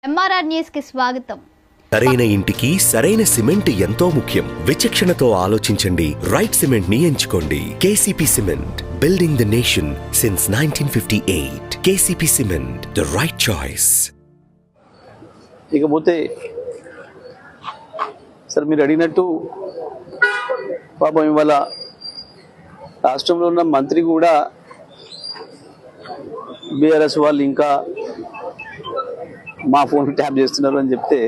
MRR news కి స్వాగతం. సరైన ఇంటికి సరైన సిమెంట్ ఎంతో ముఖ్యం. విచక్షణతో ఆలోచించండి. రైట్ సిమెంట్ ని ఎంచుకోండి. KCP cement, building the nation since 1958. KCP cement, the right choice. ఇకపోతే సార్ మీరు అడిగినట్టు పాపం ఇవాళ రాష్ట్రంలో ఉన్న మంత్రి కూడా బీఆర్ఎస్ వాళ్ళు ఇంకా మా ఫోన్ ట్యాప్ చేస్తున్నారు అని చెప్తే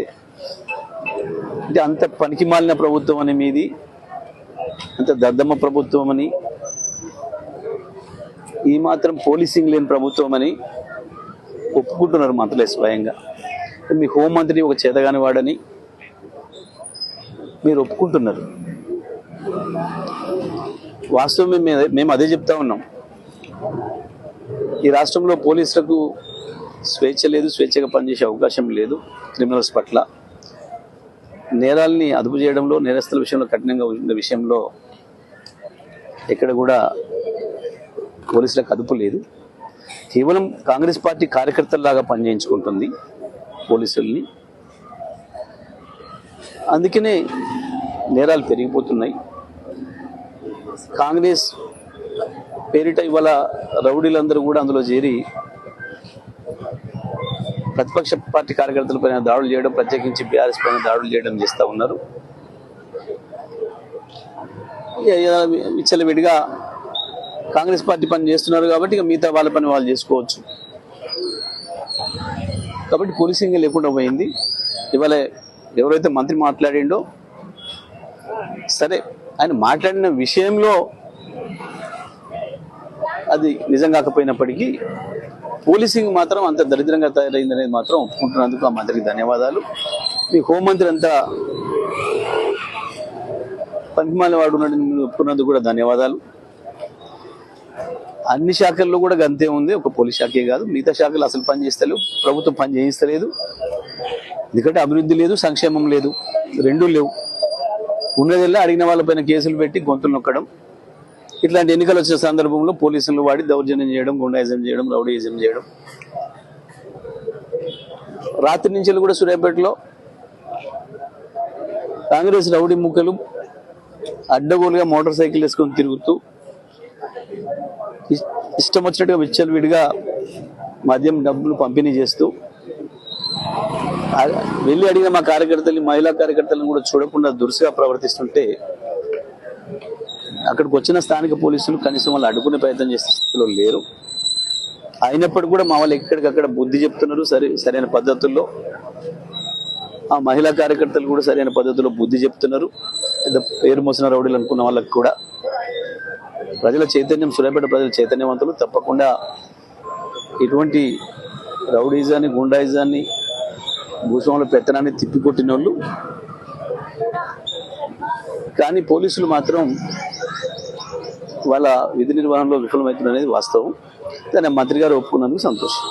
అంటే అంత పనికి మాలిన ప్రభుత్వం అని మీది, అంత దద్దమ్మ ప్రభుత్వం అని, ఈ మాత్రం పోలీసింగ్ లేని ప్రభుత్వం అని ఒప్పుకుంటున్నారు మంత్రులే స్వయంగా. మీ హోంమంత్రి ఒక చేతగాని వాడని మీరు ఒప్పుకుంటున్నారు. వాస్తవం మేము అదే చెప్తా ఉన్నాం. ఈ రాష్ట్రంలో పోలీసులకు స్వేచ్ఛ లేదు, స్వేచ్ఛగా పనిచేసే అవకాశం లేదు. క్రిమినల్స్ పట్ల నేరాలని అదుపు చేయడంలో, నేరస్తుల విషయంలో కఠినంగా ఉన్న విషయంలో ఎక్కడ కూడా పోలీసులకు అదుపు లేదు. కేవలం కాంగ్రెస్ పార్టీ కార్యకర్తల్లాగా పనిచేయించుకుంటుంది పోలీసుల్ని. అందుకనే నేరాలు పెరిగిపోతున్నాయి. కాంగ్రెస్ పేరిట ఇవాళ రౌడీలందరూ కూడా అందులో చేరి ప్రతిపక్ష పార్టీ కార్యకర్తలపైన దాడులు చేయడం, ప్రత్యేకించి బీఆర్ఎస్ పైన దాడులు చేయడం చేస్తూ ఉన్నారు. విచ్చలవిడిగా కాంగ్రెస్ పార్టీ పని చేస్తున్నారు కాబట్టి ఇక మిగతా వాళ్ళ పని వాళ్ళు చేసుకోవచ్చు. కాబట్టి పోలీసింగ్ లేకుండా పోయింది. ఇవాళ ఎవరైతే మంత్రి మాట్లాడిండో సరే, ఆయన మాట్లాడిన విషయంలో అది నిజం కాకపోయినప్పటికీ పోలీసింగ్ మాత్రం అంత దరిద్రంగా తయారైంది అనేది మాత్రం ఒప్పుకుంటున్నందుకు ఆ మంత్రికి ధన్యవాదాలు. మీ హోంమంత్రి అంతా పనికిమాలిన వాడు ఉన్నాడని ఒప్పుకున్నందుకు కూడా ధన్యవాదాలు. అన్ని శాఖల్లో కూడా గంతే ఉంది, ఒక పోలీస్ శాఖే కాదు. మిగతా శాఖలు అసలు పని చేస్తలేవు, ప్రభుత్వం పని చేయిస్తలేదు. ఎందుకంటే అభివృద్ధి లేదు, సంక్షేమం లేదు, రెండూ లేవు. ఉన్నదల్లా అడిగిన వాళ్ళపైన కేసులు పెట్టి గొంతులు నొక్కడం, ఇట్లాంటి ఎన్నికలు వచ్చిన సందర్భంలో పోలీసులు వాడి దౌర్జన్యం చేయడం, గుండాయిజం చేయడం, రౌడీయిజం చేయడం. రాత్రి నుంచి కూడా సూర్యాపేటలో కాంగ్రెస్ రౌడీ ముక్కలు అడ్డగోలుగా మోటార్ సైకిల్ వేసుకొని తిరుగుతూ ఇష్టం వచ్చినట్టుగా విచ్చలవిడిగా మద్యం డబ్బులు పంపిణీ చేస్తూ వెళ్ళి అడిగిన మా కార్యకర్తలు, మహిళా కార్యకర్తలను కూడా చూడకుండా దురుసుగా ప్రవర్తిస్తుంటే అక్కడికి వచ్చిన స్థానిక పోలీసులు కనీసం వాళ్ళు అడ్డుకునే ప్రయత్నం చేసే స్థితిలో లేరు. అయినప్పటికీ కూడా మా వాళ్ళు ఎక్కడికక్కడ బుద్ధి చెప్తున్నారు సరైన పద్ధతుల్లో. ఆ మహిళా కార్యకర్తలు కూడా సరైన పద్ధతిలో బుద్ధి చెప్తున్నారు. పెద్ద పేరు మోసిన రౌడీలు అనుకున్న వాళ్ళకి కూడా ప్రజల చైతన్యం, సూర్యాపేట ప్రజల చైతన్యవంతులు. తప్పకుండా ఇటువంటి రౌడీజాన్ని, గుండాయిజాన్ని, భూస్వాముల పెత్తనాన్ని తిప్పికొట్టిన వాళ్ళు. కానీ పోలీసులు మాత్రం వాళ్ళ విధి నిర్వహణలో విఫలమవుతున్నది వాస్తవం. దాన్ని మంత్రి గారు ఒప్పుకున్నందుకు సంతోషం.